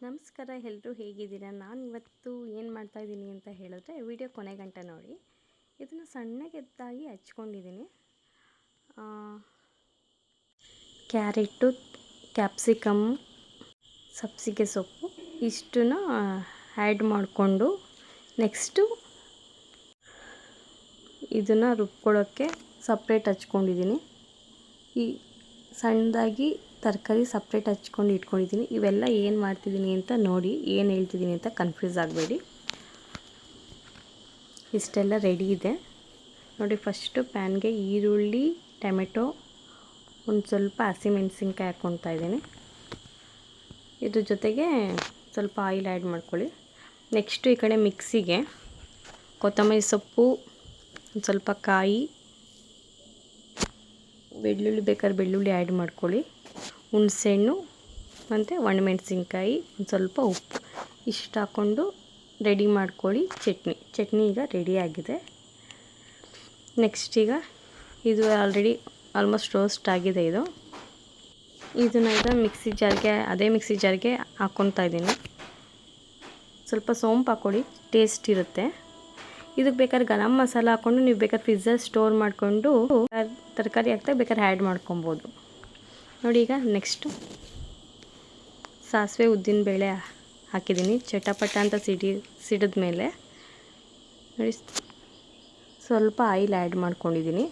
ನಮಸ್ಕಾರ, ಎಲ್ಲರೂ ಹೇಗಿದ್ದೀರಾ? ನಾನು ಇವತ್ತು ಏನು ಮಾಡ್ತಾಯಿದ್ದೀನಿ ಅಂತ ಹೇಳಿದ್ರೆ ವಿಡಿಯೋ ಕೊನೆ ಗಂಟ ನೋಡಿ. ಇದನ್ನು ಸಣ್ಣಗೆ ಎದ್ದಾಗಿ ಹಚ್ಕೊಂಡಿದ್ದೀನಿ. ಕ್ಯಾರೆಟು, ಕ್ಯಾಪ್ಸಿಕಮ್, ಸಬ್ಸಿಗೆ ಸೊಪ್ಪು ಇಷ್ಟನ್ನು ಆ್ಯಡ್ ಮಾಡಿಕೊಂಡು ನೆಕ್ಸ್ಟು ಇದನ್ನು ರುಬ್ಕೊಳ್ಳೋಕ್ಕೆ ಸಪ್ರೇಟ್ ಹಚ್ಕೊಂಡಿದ್ದೀನಿ. ಈ ಸಣ್ಣದಾಗಿ ತರಕಾರಿ ಸಪ್ರೇಟ್ ಹಚ್ಕೊಂಡು ಇಟ್ಕೊಂಡಿದ್ದೀನಿ. ಇವೆಲ್ಲ ಏನು ಮಾಡ್ತಿದ್ದೀನಿ ಅಂತ ನೋಡಿ, ಏನು ಹೇಳ್ತಿದ್ದೀನಿ ಅಂತ ಕನ್ಫ್ಯೂಸ್ ಆಗಬೇಡಿ. ಇಷ್ಟೆಲ್ಲ ರೆಡಿ ಇದೆ ನೋಡಿ. ಫಸ್ಟು ಪ್ಯಾನ್ಗೆ ಈರುಳ್ಳಿ, ಟೊಮೆಟೊ, ಒಂದು ಸ್ವಲ್ಪ ಹಸಿಮೆಣಸಿನ್ಕಾಯಿ ಹಾಕ್ಕೊತಾ ಇದ್ದೀನಿ. ಇದ್ರ ಜೊತೆಗೆ ಸ್ವಲ್ಪ ಆಯಿಲ್ ಆ್ಯಡ್ ಮಾಡ್ಕೊಳ್ಳಿ. ನೆಕ್ಸ್ಟು ಈ ಕಡೆ ಮಿಕ್ಸಿಗೆ ಕೊತ್ತಂಬರಿ ಸೊಪ್ಪು, ಒಂದು ಸ್ವಲ್ಪ ಕಾಯಿ, ಬೆಳ್ಳುಳ್ಳಿ ಬೇಕಾದ್ರೆ ಬೆಳ್ಳುಳ್ಳಿ ಆ್ಯಡ್ ಮಾಡ್ಕೊಳ್ಳಿ, ಹುಣಸೆಹಣ್ಣು ಮತ್ತು ಒಣಮೆಣಸಿನ್ಕಾಯಿ, ಒಂದು ಸ್ವಲ್ಪ ಉಪ್ಪು ಇಷ್ಟು ಹಾಕ್ಕೊಂಡು ರೆಡಿ ಮಾಡ್ಕೊಳ್ಳಿ. ಚಟ್ನಿ ಈಗ ರೆಡಿಯಾಗಿದೆ. ನೆಕ್ಸ್ಟ್ ಈಗ ಇದು ಆಲ್ರೆಡಿ ಆಲ್ಮೋಸ್ಟ್ ರೋಸ್ಟ್ ಆಗಿದೆ. ಇದನ್ನು ಈಗ ಅದೇ ಮಿಕ್ಸಿ ಜಾರ್ಗೆ ಹಾಕ್ಕೊತಾ ಇದ್ದೀನಿ. ಸ್ವಲ್ಪ ಸೋಂಪು ಹಾಕ್ಕೊಳ್ಳಿ, ಟೇಸ್ಟ್ ಇರುತ್ತೆ. ಇದಕ್ಕೆ ಬೇಕಾದ್ರೆ ಗರಂ ಮಸಾಲ ಹಾಕ್ಕೊಂಡು ನೀವು ಬೇಕಾದ್ರೆ ಫ್ರಿಜ್ಜಲ್ಲಿ ಸ್ಟೋರ್ ಮಾಡಿಕೊಂಡು ತರಕಾರಿ ಹಾಕ್ತಾ ಬೇಕಾದ್ರೆ ಆ್ಯಡ್ ಮಾಡ್ಕೊಬೋದು ನೋಡಿ. ಈಗ ನೆಕ್ಸ್ಟು ಸಾಸಿವೆ, ಉದ್ದಿನಬೇಳೆ ಹಾಕಿದ್ದೀನಿ. ಚಟಪಟ ಅಂತ ಸಿಡಿದ ಮೇಲೆ ನೋಡಿ ಸ್ವಲ್ಪ ಆಯಿಲ್ ಆ್ಯಡ್ ಮಾಡ್ಕೊಂಡಿದ್ದೀನಿ.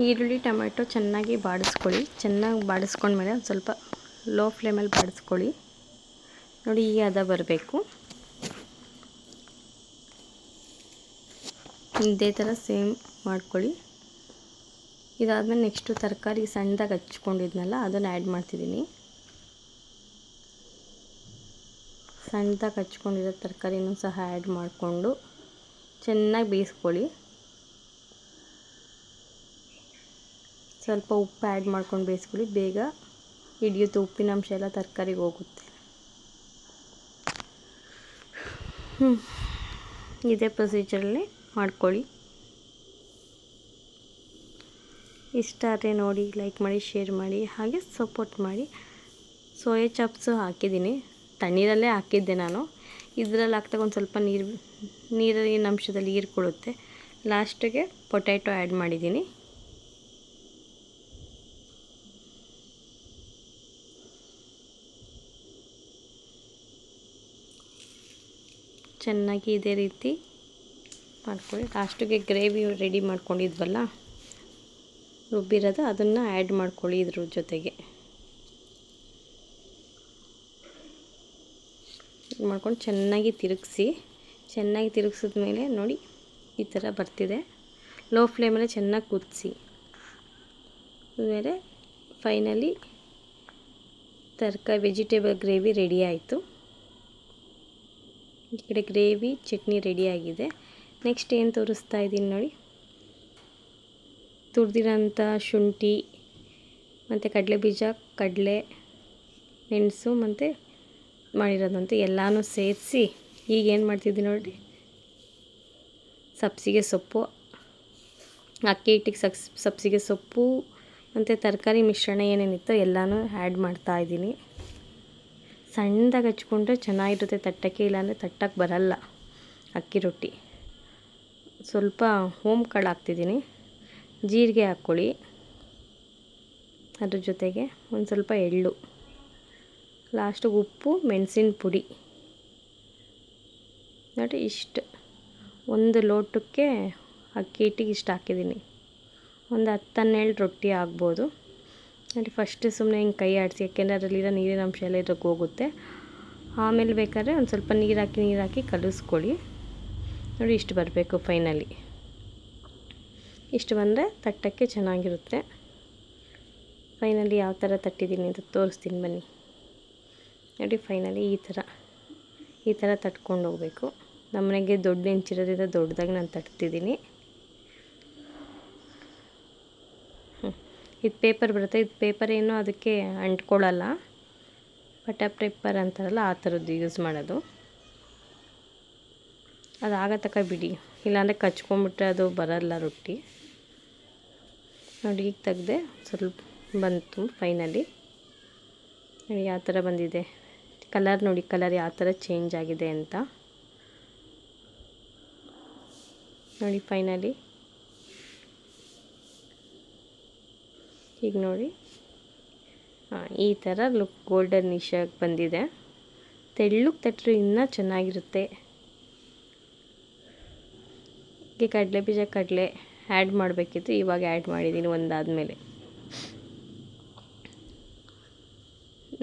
ಈರುಳ್ಳಿ, ಟೊಮೆಟೊ ಚೆನ್ನಾಗಿ ಬಾಡಿಸ್ಕೊಳ್ಳಿ. ಚೆನ್ನಾಗಿ ಬಾಡಿಸ್ಕೊಂಡ್ಮೇಲೆ ಒಂದು ಸ್ವಲ್ಪ ಲೋ ಫ್ಲೇಮಲ್ಲಿ ಬಾಡಿಸ್ಕೊಳ್ಳಿ ನೋಡಿ. ಈ ಹದ ಬರಬೇಕು. ಇದೇ ಥರ ಸೇಮ್ ಮಾಡ್ಕೊಳ್ಳಿ. ಇದಾದಮೇಲೆ ನೆಕ್ಸ್ಟು ತರಕಾರಿ ಸಣ್ಣದಾಗಿ ಹಚ್ಕೊಂಡಿದ್ನಲ್ಲ ಅದನ್ನು ಆ್ಯಡ್ ಮಾಡ್ತಿದ್ದೀನಿ. ಸಣ್ಣದಾಗಿ ಹಚ್ಕೊಂಡಿರೋ ತರಕಾರಿನೂ ಸಹ ಆ್ಯಡ್ ಮಾಡಿಕೊಂಡು ಚೆನ್ನಾಗಿ ಬೇಯಿಸ್ಕೊಳ್ಳಿ. ಸ್ವಲ್ಪ ಉಪ್ಪು ಆ್ಯಡ್ ಮಾಡ್ಕೊಂಡು ಬೇಯಿಸ್ಕೊಳ್ಳಿ. ಬೇಗ ಹಿಡಿಯುತ್ತೆ, ಉಪ್ಪಿನ ಅಂಶ ಎಲ್ಲ ತರಕಾರಿಗೆ ಹೋಗುತ್ತೆ. ಇದೇ ಪ್ರೊಸೀಜರಲ್ಲಿ ಮಾಡ್ಕೊಳ್ಳಿ. ಇಷ್ಟ ಆದರೆ ನೋಡಿ, ಲೈಕ್ ಮಾಡಿ, ಶೇರ್ ಮಾಡಿ, ಹಾಗೆ ಸಪೋರ್ಟ್ ಮಾಡಿ. ಸೋಯಾ ಚಾಪ್ಸು ಹಾಕಿದ್ದೀನಿ, ತಣ್ಣೀರಲ್ಲೇ ಹಾಕಿದ್ದೆ ನಾನು. ಇದರಲ್ಲಿ ಹಾಕ್ದಾಗ ಒಂದು ಸ್ವಲ್ಪ ನೀರಿನ ಅಂಶದಲ್ಲಿ ಹೀರ್ಕೊಳ್ಳುತ್ತೆ. ಲಾಸ್ಟಿಗೆ ಪೊಟ್ಯಾಟೊ ಆ್ಯಡ್ ಮಾಡಿದ್ದೀನಿ. ಚೆನ್ನಾಗಿ ಇದೇ ರೀತಿ ಮಾಡ್ಕೊಳ್ಳಿ. ಲಾಸ್ಟಿಗೆ ಗ್ರೇವಿ ರೆಡಿ ಮಾಡ್ಕೊಂಡಿದ್ವಲ್ಲ ರುಬ್ಬಿರೋದು, ಅದನ್ನು ಆ್ಯಡ್ ಮಾಡ್ಕೊಳ್ಳಿ ಇದ್ರ ಜೊತೆಗೆ. ಮಾಡ್ಕೊಂಡು ಚೆನ್ನಾಗಿ ತಿರುಗಿಸಿದ್ಮೇಲೆ ನೋಡಿ ಈ ಥರ ಬರ್ತಿದೆ. ಲೋ ಫ್ಲೇಮಲ್ಲಿ ಚೆನ್ನಾಗಿ ಕುದಿಸಿ ಆಮೇಲೆ ಫೈನಲಿ ವೆಜಿಟೇಬಲ್ ಗ್ರೇವಿ ರೆಡಿ ಆಯಿತು. ಈ ಕಡೆ ಗ್ರೇವಿ ಚಟ್ನಿ ರೆಡಿಯಾಗಿದೆ. ನೆಕ್ಸ್ಟ್ ಏನು ತೋರಿಸ್ತಾ ಇದ್ದೀನಿ ನೋಡಿ, ತುರಿದಿರೋಂಥ ಶುಂಠಿ ಮತ್ತು ಕಡಲೆಬೀಜ, ಕಡಲೆ, ಮೆಣಸು ಮತ್ತು ಮಾಡಿರೋದಂತ ಎಲ್ಲನೂ ಸೇರಿಸಿ ಈಗ ಏನು ಮಾಡ್ತಿದ್ದೀನಿ ನೋಡಿ, ಸಬ್ಸಿಗೆ ಸೊಪ್ಪು, ಅಕ್ಕಿ ಹಿಟ್ಟಿಗೆ ಸಬ್ಸಿಗೆ ಸೊಪ್ಪು ಮತ್ತು ತರಕಾರಿ ಮಿಶ್ರಣ ಏನೇನಿತ್ತು ಎಲ್ಲನೂ ಆ್ಯಡ್ ಮಾಡ್ತಾಯಿದ್ದೀನಿ. ಸಣ್ಣದಾಗಿ ಹಚ್ಕೊಂಡ್ರೆ ಚೆನ್ನಾಗಿರುತ್ತೆ ತಟ್ಟಕ್ಕೆ, ಇಲ್ಲಾಂದರೆ ತಟ್ಟಕ್ಕೆ ಬರಲ್ಲ ಅಕ್ಕಿ ರೊಟ್ಟಿ. ಸ್ವಲ್ಪ ಓಮ್ ಕಾಳು ಹಾಕ್ತಿದ್ದೀನಿ, ಜೀರಿಗೆ ಹಾಕ್ಕೊಳ್ಳಿ. ಅದ್ರ ಜೊತೆಗೆ ಒಂದು ಸ್ವಲ್ಪ ಎಳ್ಳು, ಲಾಸ್ಟಿಗೆ ಉಪ್ಪು, ಮೆಣಸಿನ ಪುಡಿ ನೋಡಿ. ಇಷ್ಟು ಒಂದು ಲೋಟಕ್ಕೆ ಅಕ್ಕಿ ಹಿಟ್ಟಿಗೆ ಇಷ್ಟು ಹಾಕಿದ್ದೀನಿ. ಒಂದು 10-12 ರೊಟ್ಟಿ ಆಗ್ಬೋದು ನೋಡಿ. ಫಸ್ಟ್ ಸುಮ್ಮನೆ ಹಿಂಗೆ ಕೈ ಆಡಿಸಿ, ಯಾಕೆಂದರೆ ಅದರಲ್ಲಿರೋ ನೀರಿನ ಅಂಶ ಎಲ್ಲ ಇದ್ರಾಗ ಹೋಗುತ್ತೆ. ಆಮೇಲೆ ಬೇಕಾದ್ರೆ ಒಂದು ಸ್ವಲ್ಪ ನೀರು ಹಾಕಿ ಕಲಿಸ್ಕೊಳ್ಳಿ ನೋಡಿ. ಇಷ್ಟು ಬರಬೇಕು ಫೈನಲಿ. ಇಷ್ಟು ಬಂದರೆ ತಟ್ಟಕ್ಕೆ ಚೆನ್ನಾಗಿರುತ್ತೆ. ಫೈನಲಿ ಯಾವ ಥರ ತಟ್ಟಿದ್ದೀನಿ ಅಂತ ತೋರಿಸ್ತೀನಿ ಬನ್ನಿ ನೋಡಿ. ಫೈನಲಿ ಈ ಥರ ತಟ್ಕೊಂಡು ಹೋಗಬೇಕು. ನಮ್ಮನೆಗೆ ದೊಡ್ಡ ಹೆಂಚಿರೋದ್ರಿಂದ ದೊಡ್ಡದಾಗಿ ನಾನು ತಟ್ತಿದ್ದೀನಿ. ಇದು ಪೇಪರ್ ಬರುತ್ತೆ, ಇದು ಪೇಪರ್ ಏನೋ ಅದಕ್ಕೆ ಅಂಟ್ಕೊಳ್ಳಲ್ಲ. ಬಟರ್ ಪೇಪರ್ ಅಂತಾರಲ್ಲ ಆ ಥರದ್ದು ಯೂಸ್ ಮಾಡೋದು. ಅದು ಆಗತಕ್ಕ ಬಿಡಿ, ಇಲ್ಲಾಂದರೆ ಕಚ್ಕೊಂಡ್ಬಿಟ್ರೆ ಅದು ಬರಲ್ಲ ರೊಟ್ಟಿ ನೋಡಿ. ಈಗ ತೆಗ್ದೆ, ಸ್ವಲ್ಪ ಬಂತು ಫೈನಲಿ. ನೋಡಿ ಯಾವ ಥರ ಬಂದಿದೆ, ಕಲರ್ ನೋಡಿ, ಕಲರ್ ಯಾವ ಥರ ಚೇಂಜ್ ಆಗಿದೆ ಅಂತ ನೋಡಿ. ಫೈನಲಿ ಈಗ ನೋಡಿ ಈ ಥರ ಲುಕ್ ಗೋಲ್ಡನ್ ನಿಶಾಗಿ ಬಂದಿದೆ. ತೆಳ್ಳಗೆ ತಟ್ಟರೆ ಇನ್ನೂ ಚೆನ್ನಾಗಿರುತ್ತೆ. ಈ ಕಡಲೆ ಬೀಜ ಕಡಲೆ ಆ್ಯಡ್ ಮಾಡಬೇಕಿತ್ತು, ಇವಾಗ ಆ್ಯಡ್ ಮಾಡಿದ್ದೀನಿ ಒಂದಾದಮೇಲೆ.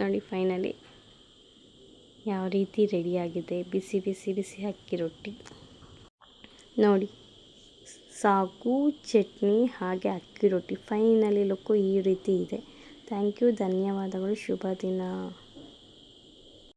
ನೋಡಿ ಫೈನಲಿ ಯಾವ ರೀತಿ ರೆಡಿಯಾಗಿದೆ, ಬಿಸಿ ಬಿಸಿ ಬಿಸಿ ಅಕ್ಕಿ ರೊಟ್ಟಿ ನೋಡಿ. ಸಾಗು, ಚಟ್ನಿ ಹಾಗೆ ಅಕ್ಕಿ ರೊಟ್ಟಿ ಫೈನಲಿ ಲುಕ್ಕು ಈ ರೀತಿ ಇದೆ. ಥ್ಯಾಂಕ್ ಯು, ಧನ್ಯವಾದಗಳು, ಶುಭ ದಿನ.